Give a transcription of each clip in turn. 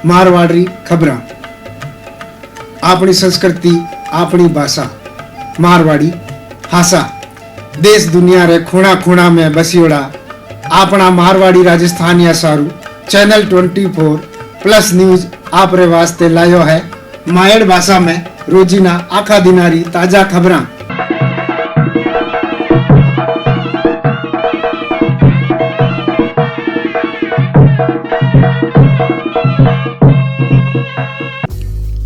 मारवाड़ी खबरां। अपनी संस्कृति, अपनी भाषा, मारवाड़ी हासा। देश दुनिया रे खूणा खूणा में बसियोड़ा अपना मारवाड़ी राजस्थान या सारू चैनल 24+ न्यूज आप रे वास्ते लायो है मायड़ भाषा में रोजीना आखा दिनारी ताजा खबरां।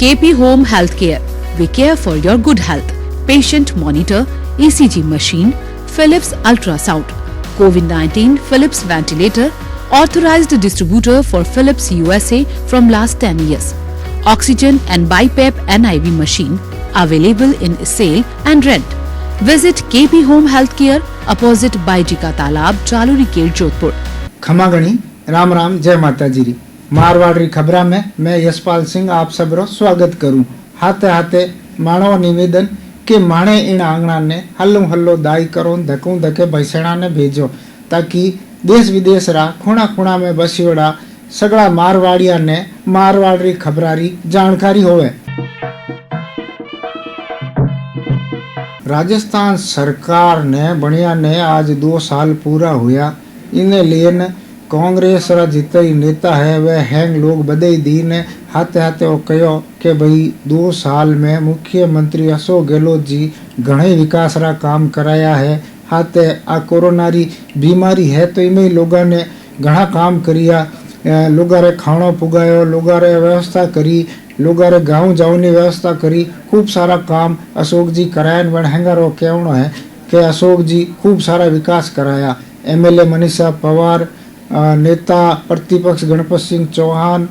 KP Home Healthcare. We care for your good health. Patient monitor, ECG machine, Philips ultrasound, COVID-19 Philips ventilator, authorized distributor for Philips USA from last 10 years. Oxygen and BiPAP NIV machine available in sale and rent. Visit KP Home Healthcare opposite Baijika Talab, Chaluri Gate, Jodhpur. खमागणी Ram Ram, जय माता जी। मारवाड़ी खबरा में मैं यशपाल सिंह आप सबरो स्वागत करूं। हाथे हाथे माणो निवेदन के माणे इन आंगणा ने हल्लो हल्लो दाई करो धक्कू धके भैसेणा ने भेजो ताकि देश विदेश रा खूणा खूणा में बसियोड़ा सगड़ा मारवाड़िया ने मारवाड़ी खबरारी जानकारी होवे। राजस्थान सरकार ने बढ़िया ने आज 2 साल पूरा हुआ। इन्हें लिए कांग्रेस रा जितना ही नेता है वह हैंग लोग बधाई दी ने हाथे हाथे वो कहो कि भाई 2 साल में मुख्यमंत्री अशोक गहलोत जी घणे विकास रा काम कराया है। हाथे आ कोरोना री बीमारी है तो इनमें लोगों ने घना काम करिया, लोगों रे खाणो पुगायो, लोगों रे व्यवस्था करी, लोगों रे गाँव जाने व्यवस्था करी, खूब सारा काम अशोक जी कराया। वन हैंगारो कहना है कि अशोक जी खूब सारा विकास कराया। MLA मनीषा पवार, नेता प्रतिपक्ष गणपत सिंह चौहान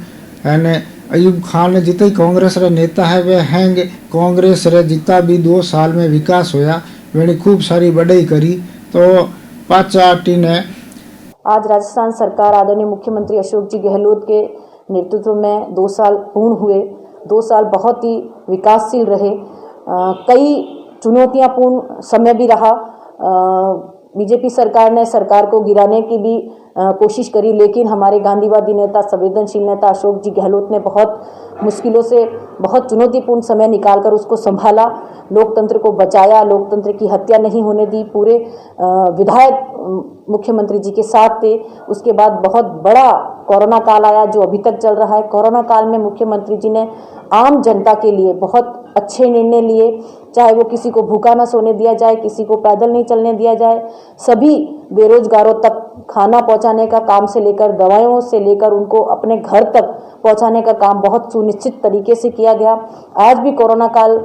यानी अयूब खान जितना ही कांग्रेस रे नेता है वे हैंग कांग्रेस रे जितना भी 2 साल में विकास होया वे खूब सारी बढ़ाई करी। तो पार्टी ने आज राजस्थान सरकार आदरणीय मुख्यमंत्री अशोक जी गहलोत के नेतृत्व में 2 साल पूर्ण हुए। 2 साल बहुत ही विकासशील रहे। कई चुनौतियापूर्ण समय भी रहा। बीजेपी सरकार ने सरकार को गिराने की भी कोशिश करी, लेकिन हमारे गांधीवादी नेता, संवेदनशील नेता अशोक जी गहलोत ने बहुत मुश्किलों से, बहुत चुनौतीपूर्ण समय निकालकर उसको संभाला, लोकतंत्र को बचाया, लोकतंत्र की हत्या नहीं होने दी। पूरे विधायक मुख्यमंत्री जी के साथ थे। उसके बाद बहुत बड़ा कोरोना काल आया जो अभी तक चल रहा है। कोरोना काल में मुख्यमंत्री जी ने आम जनता के लिए बहुत अच्छे निर्णय लिए, चाहे वो किसी को भूखा न सोने दिया जाए, किसी को पैदल नहीं चलने दिया जाए, सभी बेरोजगारों तक खाना पहुंचाने का काम से लेकर दवाइयों से लेकर उनको अपने घर तक पहुंचाने का काम बहुत सुनिश्चित तरीके से किया गया। आज भी कोरोना काल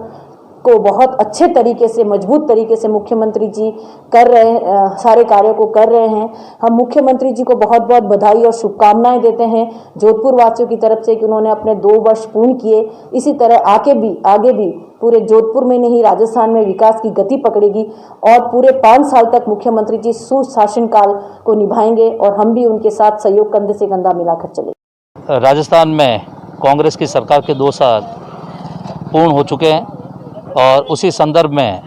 को बहुत अच्छे तरीके से, मजबूत तरीके से मुख्यमंत्री जी कर रहे हैं, सारे कार्यों को कर रहे हैं। हम मुख्यमंत्री जी को बहुत बहुत बधाई और शुभकामनाएं देते हैं जोधपुर वासियों की तरफ से कि उन्होंने अपने 2 वर्ष पूर्ण किए। इसी तरह आगे भी पूरे जोधपुर में नहीं, राजस्थान में विकास की गति पकड़ेगी और पूरे 5 साल तक मुख्यमंत्री जी सुशासन काल को निभाएंगे और हम भी उनके साथ सहयोग कंधे से कंधा मिलाकर चलेंगे। राजस्थान में कांग्रेस की सरकार के 2 साल पूर्ण हो चुके हैं और उसी संदर्भ में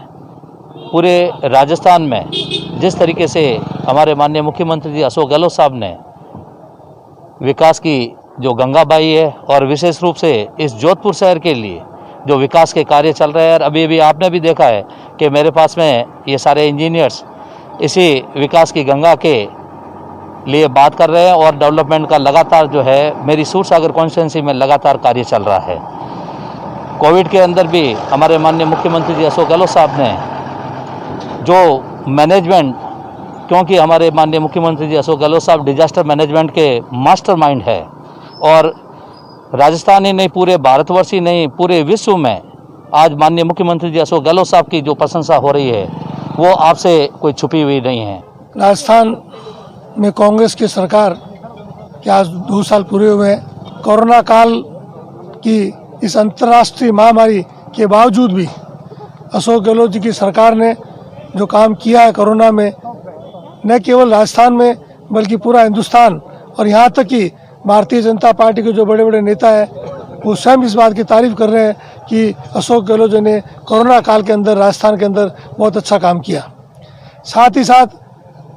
पूरे राजस्थान में जिस तरीके से हमारे माननीय मुख्यमंत्री जी अशोक गहलोत साहब ने विकास की जो गंगा बहाई है और विशेष रूप से इस जोधपुर शहर के लिए जो विकास के कार्य चल रहे हैं, और अभी आपने भी देखा है कि मेरे पास में ये सारे इंजीनियर्स इसी विकास की गंगा के लिए बात कर रहे हैं और डेवलपमेंट का लगातार जो है मेरी सूरसागर कॉन्स्टिट्यूंसी में लगातार कार्य चल रहा है। कोविड के अंदर भी हमारे माननीय मुख्यमंत्री जी अशोक गहलोत साहब ने जो मैनेजमेंट, क्योंकि हमारे माननीय मुख्यमंत्री जी अशोक गहलोत साहब डिजास्टर मैनेजमेंट के मास्टरमाइंड है और राजस्थान ही नहीं, पूरे भारतवर्ष ही नहीं, पूरे विश्व में आज माननीय मुख्यमंत्री जी अशोक गहलोत साहब की जो प्रशंसा हो रही है वो आपसे कोई छुपी हुई नहीं है। राजस्थान में कांग्रेस की सरकार के आज 2 साल पूरे हुए। कोरोना काल की इस अंतर्राष्ट्रीय महामारी के बावजूद भी अशोक गहलोत जी की सरकार ने जो काम किया है कोरोना में, न केवल राजस्थान में बल्कि पूरा हिंदुस्तान और यहाँ तक कि भारतीय जनता पार्टी के जो बड़े बड़े नेता हैं वो स्वयं इस बात की तारीफ कर रहे हैं कि अशोक गहलोत जी ने कोरोना काल के अंदर राजस्थान के अंदर बहुत अच्छा काम किया। साथ ही साथ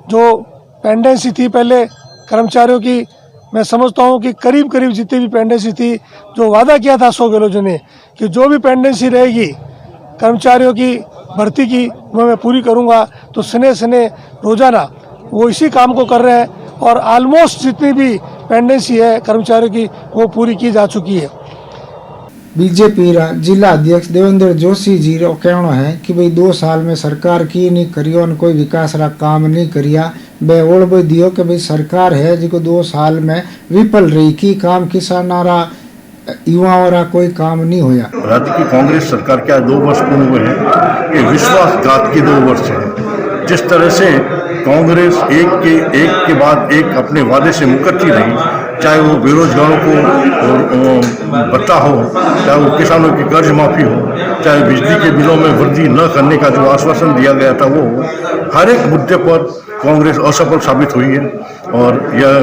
जो पेंडेंसी थी पहले कर्मचारियों की मैं समझता हूं कि करीब करीब जितनी भी पेंडेंसी थी, जो वादा किया था अशोक गहलोत जी ने कि जो भी पेंडेंसी रहेगी कर्मचारियों की भर्ती की वो मैं पूरी करूंगा, तो सने रोजाना वो इसी काम को कर रहे हैं और ऑलमोस्ट जितनी भी पेंडेंसी है कर्मचारियों की वो पूरी की जा चुकी है। बीजेपी रा जिला अध्यक्ष देवेंद्र जोशी जी रो कहना है कि भाई 2 साल में सरकार की नहीं करियो न कोई विकास रा काम नहीं करिया। बे ओल भाई दियो कि भाई सरकार है जिको 2 साल में विफल रही की काम किसाना रा युवाओं रा कोई काम नहीं होया। राज्य की कांग्रेस सरकार के 2 वर्ष पूर्ण हुए हैं। ये विश्वासघात के 2 वर्ष हैं। जिस तरह से कांग्रेस एक के बाद एक अपने वादे से मुकरती रही, चाहे वो बेरोजगारों को भत्ता हो, चाहे वो किसानों की कर्ज माफी हो, चाहे बिजली के बिलों में वृद्धि न करने का जो आश्वासन दिया गया था वो हो, हर एक मुद्दे पर कांग्रेस असफल साबित हुई है। और यह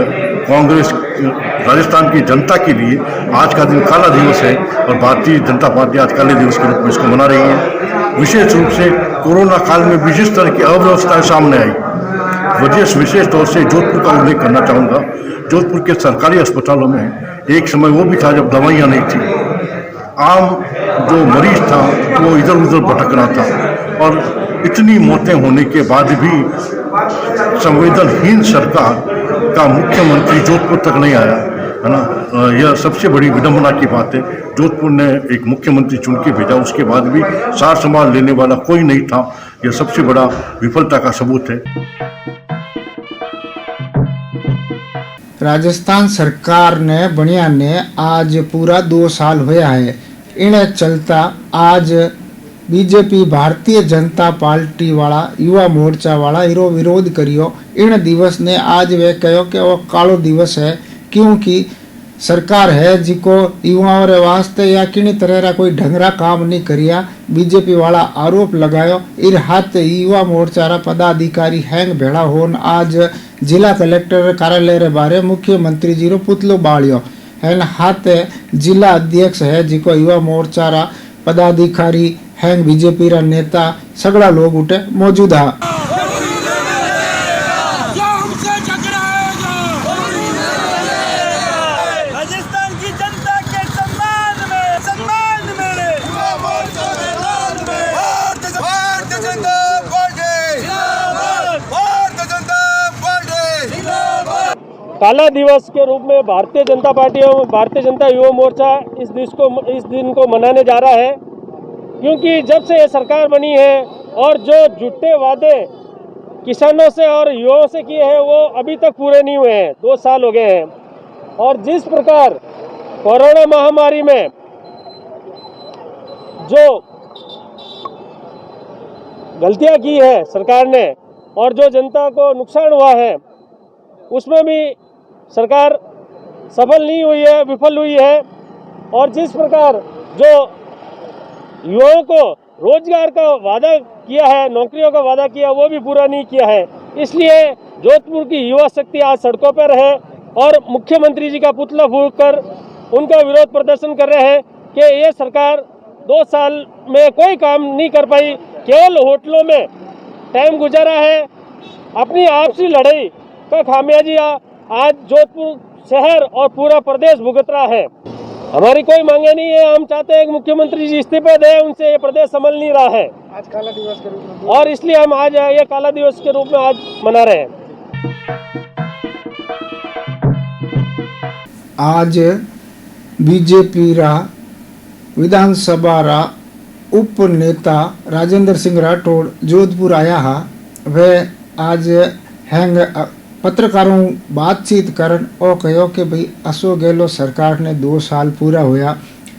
कांग्रेस राजस्थान की जनता के लिए आज का दिन काला दिवस है और भारतीय जनता पार्टी आज काले दिवस के रूप में इसको मना रही है। विशेष रूप से कोरोना काल में भी जिस तरह की अव्यवस्थाएं सामने आई, विशेष तौर से जोधपुर का उल्लेख करना चाहूँगा। जोधपुर के सरकारी अस्पतालों में एक समय वो भी था जब दवाइयाँ नहीं थी। आम जो मरीज था वो इधर उधर भटक रहा था और इतनी मौतें होने के बाद भी संवेदनहीन सरकार का मुख्यमंत्री जोधपुर तक नहीं आया, है ना। यह सबसे बड़ी विडंबना की बात है। जोधपुर ने एक मुख्यमंत्री चुन के भेजा, उसके बाद भी सार संभाल लेने वाला कोई नहीं था। यह सबसे बड़ा विफलता का सबूत है। राजस्थान सरकार ने बढ़िया ने आज पूरा 2 साल होया है। इन्हें चलता आज बीजेपी भारतीय जनता पार्टी वाला युवा मोर्चा वाला इरो विरोध करियो। इन दिवस ने आज वे कहो कि वो कालो दिवस है, क्योंकि सरकार है जिको युवाओं रे वास्ते या किनी तरह रा कोई ढंगरा काम नहीं करिया। बीजेपी वाला आरोप लगायो। इन हाथ युवा मोर्चा रा पदाधिकारी हैंग भेड़ा होन आज जिला कलेक्टर कार्यालय रे बारे मुख्यमंत्री जी रो पुतलो बाळियो। हैन हाथ जिला अध्यक्ष है जिको युवा मोर्चा रा पदाधिकारी हैंग बीजेपी रा नेता सगड़ा लोग उठे मौजूद है। काला दिवस के रूप में भारतीय जनता पार्टी और भारतीय जनता युवा मोर्चा इस दिन को मनाने जा रहा है, क्योंकि जब से ये सरकार बनी है और जो झूठे वादे किसानों से और युवाओं से किए हैं वो अभी तक पूरे नहीं हुए हैं। 2 साल हो गए हैं और जिस प्रकार कोरोना महामारी में जो गलतियां की है सरकार ने और जो जनता को नुकसान हुआ है उसमें भी सरकार सफल नहीं हुई है, विफल हुई है। और जिस प्रकार जो युवाओं को रोजगार का वादा किया है, नौकरियों का वादा किया, वो भी पूरा नहीं किया है। इसलिए जोधपुर की युवा शक्ति आज सड़कों पर है और मुख्यमंत्री जी का पुतला फूंक कर उनका विरोध प्रदर्शन कर रहे हैं कि ये सरकार 2 साल में कोई काम नहीं कर पाई, केवल होटलों में टाइम गुजारा है। अपनी आपसी लड़ाई का खामियाजा आज जोधपुर शहर और पूरा प्रदेश भुगत रहा है। हमारी कोई मांगे नहीं है, हम चाहते हैं कि मुख्यमंत्री जी इस्तीफे दें, उनसे ये प्रदेश संभल नहीं रहा है। आज काला दिवस के रूप में और इसलिए हम आज ये काला दिवस के रूप में आज मना रहे हैं। आज बीजेपी रा विधानसभा रा उप नेता राजेंद्र सिंह राठौड़ जोधपुर आया है। वह आज हैंग पत्रकारों बातचीत करन और कहो कि भाई अशोक गहलोत सरकार ने 2 साल पूरा होया,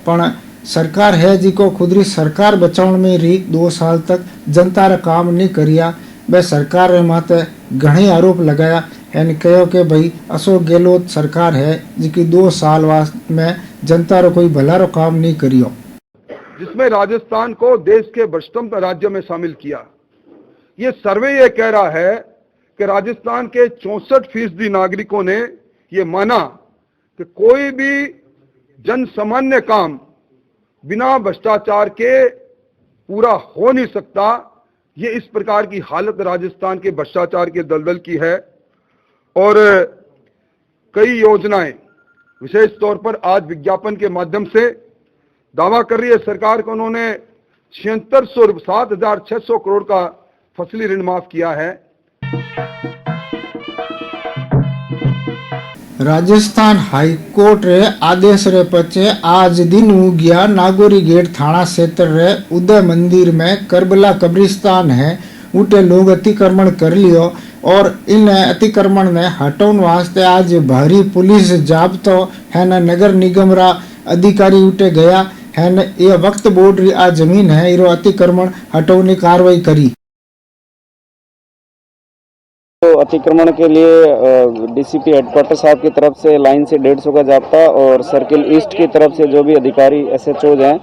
पण सरकार है जिको खुदरी सरकार बचाउण में रही 2 साल तक जनता रा काम नहीं करिया। वह सरकार रे माथे घणी आरोप लगाया एन कहो कि भाई अशोक गहलोत सरकार है जिकी 2 साल में जनता रो कोई भला रो काम नहीं करियो, जिसमें राजस्थान को देश के भ्रष्टतम राज्य में शामिल किया। ये सर्वे ये कह रहा है कि राजस्थान के 64% नागरिकों ने ये माना कि कोई भी जन सामान्य काम बिना भ्रष्टाचार के पूरा हो नहीं सकता। ये इस प्रकार की हालत राजस्थान के भ्रष्टाचार के दलदल की है। और कई योजनाएं विशेष तौर पर आज विज्ञापन के माध्यम से दावा कर रही है सरकार को उन्होंने 7,600 करोड़ का फसली ऋण माफ किया है। राजस्थान हाईकोर्ट रे आदेश रे पचे आज दिन उगिया नागौरी गेट थाना क्षेत्र रे उदय मंदिर में करबला कब्रिस्तान है उठे लोग अतिक्रमण कर लियो और इन अतिक्रमण ने हटाउन वास्ते आज भारी पुलिस जाब्तो है न नगर निगम रा अधिकारी उठे गया है न ये वक्त बोर्ड री आ जमीन है इरो अतिक्रमण हटाउनी कार्रवाई करी। तो अतिक्रमण के लिए डीसीपी हेडक्वार्टर साहब की तरफ से लाइन से 150 का जाब्ता और सर्किल ईस्ट की तरफ से जो भी अधिकारी एसएचओज हैं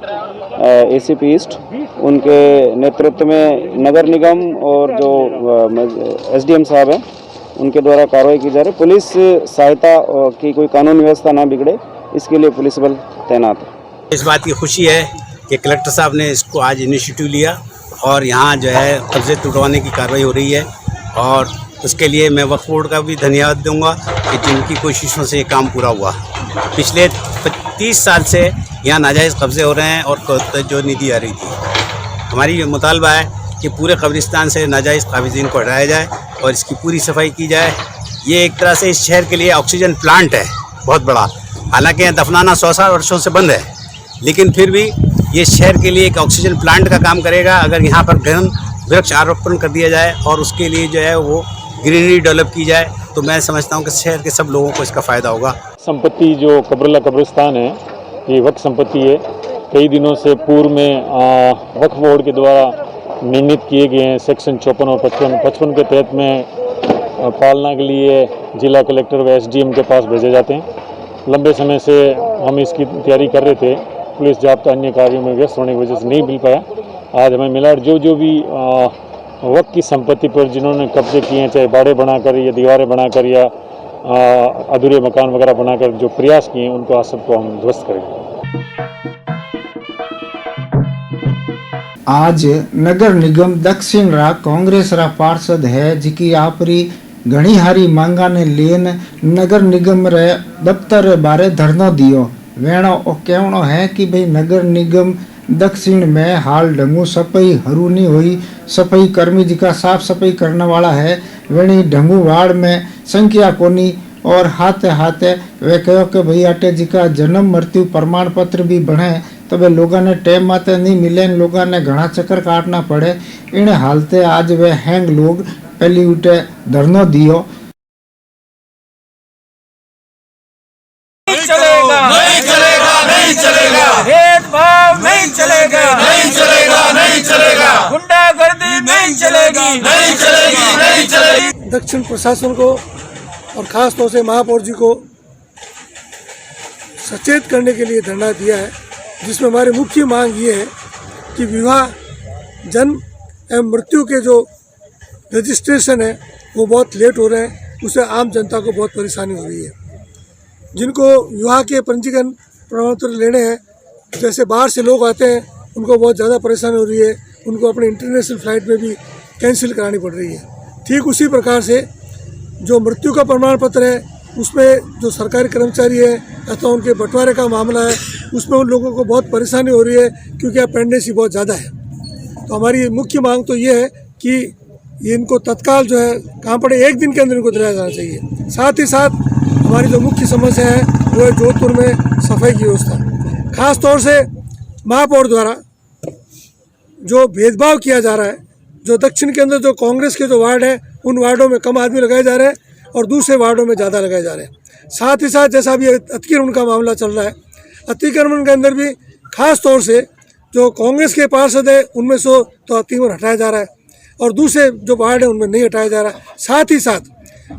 एसीपी ईस्ट उनके नेतृत्व में नगर निगम और जो एसडीएम साहब हैं उनके द्वारा कार्रवाई की जा रही है। पुलिस सहायता की कोई कानून व्यवस्था ना बिगड़े इसके लिए पुलिस बल तैनात है। इस बात की खुशी है कि कलेक्टर साहब ने इसको आज इनिशिएटिव लिया और यहाँ जो है कब्जे तुड़वाने की कार्रवाई हो रही है और उसके लिए मैं वक्फ बोर्ड का भी धन्यवाद दूंगा कि जिनकी कोशिशों से ये काम पूरा हुआ। पिछले 30 साल से यहाँ नाजायज़ कब्जे हो रहे हैं और जो निधि आ रही थी हमारी मुतालबा है कि पूरे कब्रिस्तान से नाजायज़ काबिज़ीन को हटाया जाए और इसकी पूरी सफाई की जाए। ये एक तरह से इस शहर के लिए ऑक्सीजन प्लांट है बहुत बड़ा। हालांकि यहाँ दफनाना 100 वर्षों से बंद है लेकिन फिर भी ये शहर के लिए एक ऑक्सीजन प्लांट का काम करेगा अगर यहाँ पर घन वृक्ष आरोपण कर दिया जाए और उसके लिए जो है वो ग्रीनरी डेवलप की जाए तो मैं समझता हूँ कि शहर के सब लोगों को इसका फ़ायदा होगा। संपत्ति जो कब्रला कब्रिस्तान है ये वक्फ संपत्ति है। कई दिनों से पूर्व में वक्फ बोर्ड के द्वारा निर्णित किए गए हैं सेक्शन 54 और 55 के तहत में पालना के लिए जिला कलेक्टर व एसडीएम के पास भेजे जाते हैं। लंबे समय से हम इसकी तैयारी कर रहे थे, पुलिस जाब्ता अन्य कार्यों में व्यस्त होने की वजह से नहीं मिल पाया। आज हमें मिला जो भी वक्त की संपत्ति पर जिन्होंने कब्जे किए हैं, चाहे बाड़े बनाकर या दीवारें बनाकर या अधूरे मकान वगैरह बनाकर जो प्रयास किए हैं उनको आज सबको हम ध्वस्त करेंगे। आज नगर निगम दक्षिण रा कांग्रेस रा पार्षद है जिकी आपरी घणी हारी मांगा ने लेन नगर निगम रे दफ्तर रे बारे धरना दियो। वेणो ओ कहणो है कि भाई नगर निगम दक्षिण में हाल ढंगू सफाई हरू नहीं हुई। सफाई कर्मी जिका साफ सफाई करने वाला है वेणी ढंगू वार्ड में संख्या कोनी और हाथे हाथे वे कहो कि भाई अटे जिका जन्म मृत्यु प्रमाण पत्र भी बने तो वे लोगों ने टाइम माते नहीं मिले, लोगों ने घना चक्कर काटना पड़े। इन हालते आज वे हैंग लोग पहली उठे धरनो दियो। भेदभाव नहीं चलेगा, नहीं चलेगा, नहीं चलेगा, गुंडागर्दी नहीं चलेगी, नहीं चलेगी, नहीं चलेगी। दक्षिण प्रशासन को और खास तौर से महापौर जी को सचेत करने के लिए धरना दिया है, जिसमें हमारी मुख्य मांग ये है कि विवाह जन्म एवं मृत्यु के जो रजिस्ट्रेशन है वो बहुत लेट हो रहे हैं, उससे आम जनता को बहुत परेशानी हो रही है। जिनको विवाह के पंजीकरण प्रमाण पत्र लेने हैं, जैसे बाहर से लोग आते हैं उनको बहुत ज़्यादा परेशानी हो रही है, उनको अपने इंटरनेशनल फ़्लाइट में भी कैंसिल करानी पड़ रही है। ठीक उसी प्रकार से जो मृत्यु का प्रमाण पत्र है उसमें जो सरकारी कर्मचारी है अथवा उनके बंटवारे का मामला है उसमें उन लोगों को बहुत परेशानी हो रही है क्योंकि पेंडेंसी बहुत ज़्यादा है। तो हमारी मुख्य मांग तो ये है कि इनको तत्काल जो है कहाँ पड़े 1 दिन के अंदर इनको दिलाया जाना चाहिए। साथ ही साथ हमारी जो मुख्य समस्या है वो है जोधपुर में सफाई की व्यवस्था। खास तौर से महापौर द्वारा जो भेदभाव किया जा रहा है, जो दक्षिण के अंदर जो कांग्रेस के जो वार्ड हैं उन वार्डों में कम आदमी लगाए जा रहे हैं और दूसरे वार्डों में ज़्यादा लगाए जा रहे हैं। साथ ही साथ जैसा अभी अतिक्रमण का मामला चल रहा है, अतिक्रमण के अंदर भी खास तौर से जो कांग्रेस के पार्षद है उनमें से तो अतिक्रमण हटाया जा रहा है और दूसरे जो वार्ड है उनमें नहीं हटाया जा रहा। साथ ही साथ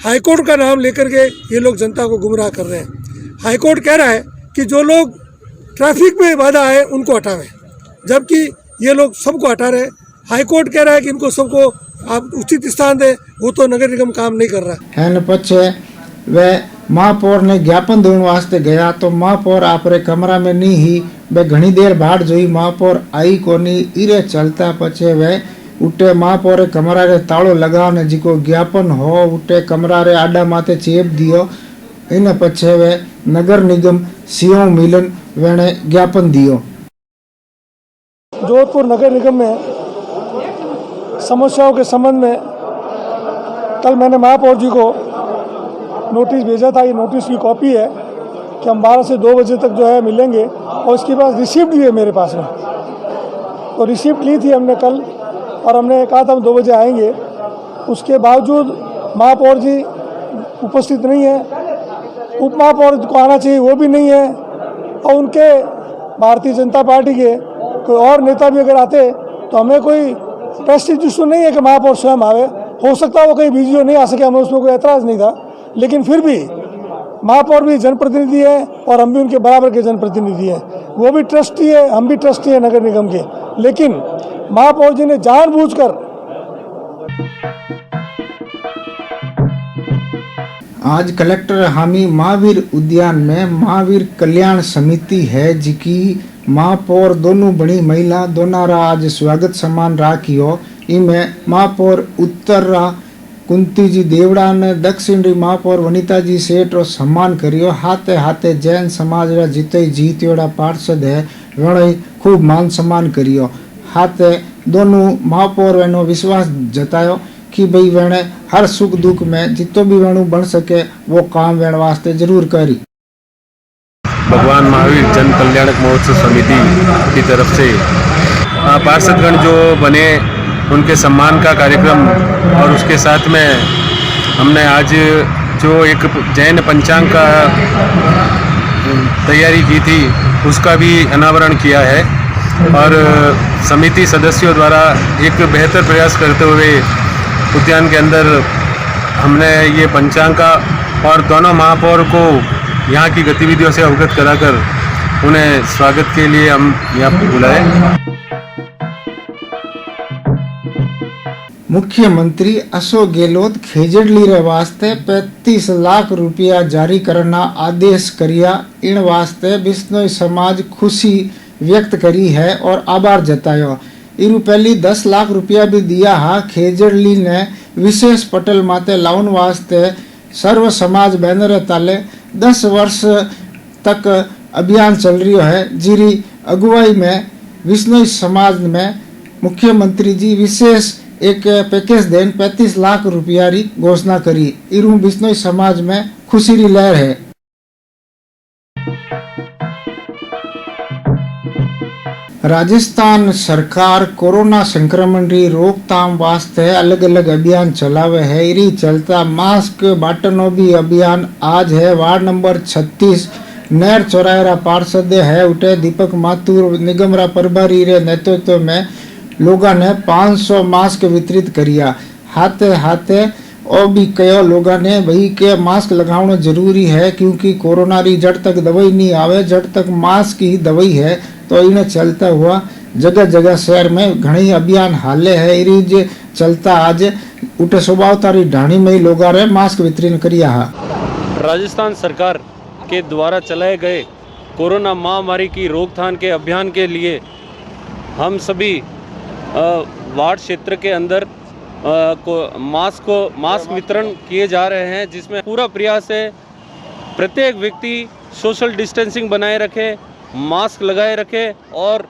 हाईकोर्ट का नाम लेकर के ये लोग जनता को गुमराह कर रहे हैं। हाईकोर्ट कह रहा है कि जो लोग ट्रैफिक में बाधा आए उनको हटावें, जबकि ये लोग सबको हटा रहे हैं। हाईकोर्ट कह रहा है कि इनको सबको आप उचित स्थान दें, वो तो नगर निगम काम नहीं कर रहा है। पछे वे महापौर ने ज्ञापन देने वास्ते गया तो महापौर आपरे कमरा में नहीं ही वे घनी देर बाद जोई महापौर आई कोनी। इरे चलता पछे वे उठे महापौरे कमरा रे ताळो लगाने जिको ज्ञापन हो उठे कमरा रे आडा माथे चेप दियो इन पछे वे नगर निगम सीओ मिलन वेणे ज्ञापन दियो। जोधपुर नगर निगम में समस्याओं के संबंध में कल मैंने महापौर जी को नोटिस भेजा था। ये नोटिस की कॉपी है कि हम 12 से 2 बजे तक जो है मिलेंगे, और इसके पास रिसिप्ट भी है मेरे पास में। तो रिसिप्ट ली थी हमने कल, और हमने कहा था हम 2 बजे आएंगे। उसके बावजूद महापौर जी उपस्थित नहीं है, उप महापौर को आना चाहिए वो भी नहीं है, और उनके भारतीय जनता पार्टी के कोई और नेता भी अगर आते तो हमें कोई प्रेस्टीज इशू नहीं है कि महापौर स्वयं आवे। हो सकता है वो कहीं बिजी हो नहीं आ सके, हमें उसमें कोई एतराज़ नहीं था, लेकिन फिर भी महापौर भी जनप्रतिनिधि है और हम भी उनके बराबर के जनप्रतिनिधि हैं। वो भी ट्रस्टी है, हम भी ट्रस्टी है नगर निगम के, लेकिन महापौर जी ने जानबूझकर आज कलेक्टर हामी महावीर उद्यान में महावीर कल्याण समिति है जिकी महापौर दोनों बड़ी महिला दोनारा आज स्वागत सम्मान राखियो। इमें महापौर उत्तर कुंती जी देवड़ा ने दक्षिण री महापौर वनिता जी सेठ रो सम्मान करियो। हाथे हाथे जैन समाज रा जिते जीतियोड़ा पार्षद है वेणे खूब मान सम्मान करियो। हाथे दोनों महापौर वेनो विश्वास जतायो कि भाई वेणे हर सुख दुख में जितो भी वेणु बन सके वो काम वेण वास्ते जरूर करी। भगवान महावीर जन कल्याणक महोत्सव समिति की तरफ से पार्षदगण जो बने उनके सम्मान का कार्यक्रम, और उसके साथ में हमने आज जो एक जैन पंचांग का तैयारी की थी उसका भी अनावरण किया है। और समिति सदस्यों द्वारा एक बेहतर प्रयास करते हुए उद्यान के अंदर हमने ये पंचांग का और दोनों महापौर को यहाँ की गतिविधियों से अवगत कराकर उन्हें स्वागत के लिए हम यहाँ पर बुलाए। मुख्यमंत्री अशोक गहलोत खेजड़ली रे वास्ते 35 लाख रुपया जारी करना आदेश करिया। इन वास्ते बिश्नोई समाज खुशी व्यक्त करी है और आभार जतायो। इरु पहली 10 लाख रुपया भी दिया हा। खेजड़ली ने विशेष पटल माते लाउन वास्ते सर्व समाज बैनर ताले 10 वर्ष तक अभियान चल रही है, जिरी अगुवाई में बिश्नोई समाज में मुख्यमंत्री जी विशेष एक पैकेज देन 35 लाख रुपया री घोषणा करी। इरू बिश्नोई समाज में खुशी री लहर है। राजस्थान सरकार कोरोना संक्रमण री रोकथाम वास्ते अलग अलग अभियान चलावे है। इरी चलता मास्क बांटनो भी अभियान आज है। वार्ड नंबर 36 नहर चौराहे पार्षद है उठे दीपक माथुर निगम रा प्रभारी रे नेतृत्व में लोगों ने 500 मास्क वितरित करिया। हाथे हाथे और भी कयो लोगों ने भाई के मास्क लगाना जरूरी है, क्योंकि कोरोना री जड़ तक दवाई नहीं आवे, जड़ तक मास्क ही दवाई है। तो इन्हें चलता हुआ जगह जगह शहर में घणी अभियान हाले है। इरीज चलता आज उठे स्वभाव तारी ढाणी में ही लोगों ने मास्क वितरण करिया है। राजस्थान सरकार के द्वारा चलाए गए कोरोना महामारी की रोकथाम के अभियान के लिए हम सभी वार्ड क्षेत्र के अंदर मास्क वितरण किए जा रहे हैं, जिसमें पूरा प्रयास है प्रत्येक व्यक्ति सोशल डिस्टेंसिंग बनाए रखे, मास्क लगाए रखे और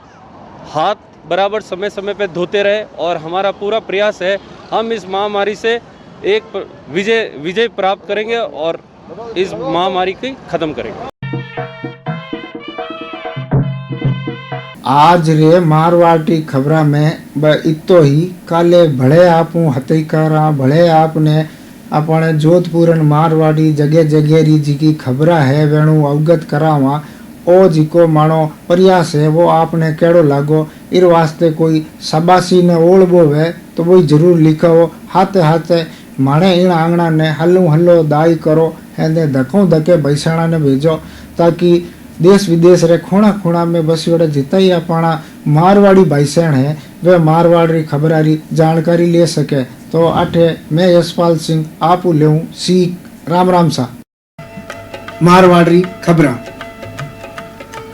हाथ बराबर समय समय पे धोते रहे। और हमारा पूरा प्रयास है हम इस महामारी से एक विजय प्राप्त करेंगे और इस महामारी की खत्म करेंगे। आज रे मारवाड़ी खबरा में इतो ही काले भले आपू हथिकारा भले आपने अपने जोधपुर मारवाड़ी जगह जगह री जी खबरा है वेणु अवगत करावा। ओ जिको मानो प्रयास है वो आपने केड़ो लागो। इर वास्ते कोई शाबाशी ने ओळबो है तो वो जरूर लिखो। हाथे हाथे माणे इन आंगणा ने हल्लो हल्लो दाई करो है धक्को धके भैसाणा ने भेजो, ताकि देश विदेश रे खूणा खूणा में बसियोड़े जिताई अपना मारवाड़ी भाईसैन है वे मारवाड़ी खबरारी जानकारी ले सके। तो आठे मैं यशपाल सिंह आपू लेऊं सीख राम राम सा। मारवाड़ी खबरा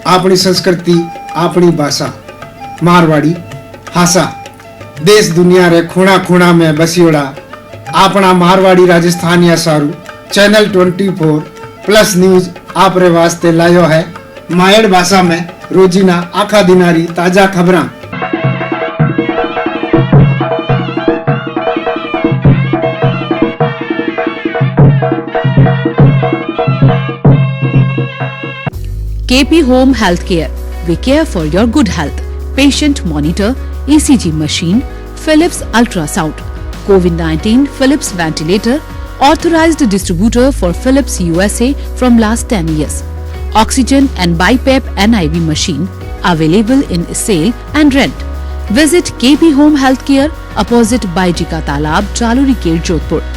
अपनी संस्कृति अपनी भाषा मारवाड़ी भाषा देश दुनिया रे खूणा खूणा में बसियोड़ा अपना मारवाड़ी राजस्थानिया सारू चैनल 24 प्लस न्यूज आप रे वास्ते लायो है मायड़ भाषा में रोजीना आखा दिनारी ताजा खबरां। KP Home Healthcare. We care for your good health. Patient monitor, ECG machine, Philips ultrasound, COVID-19 Philips ventilator, authorized distributor for Philips USA from last 10 years. Oxygen and BiPAP NIV machine available in sale and rent. Visit KP Home Healthcare opposite Baijika Talab, Chaluri Gate, Jodhpur.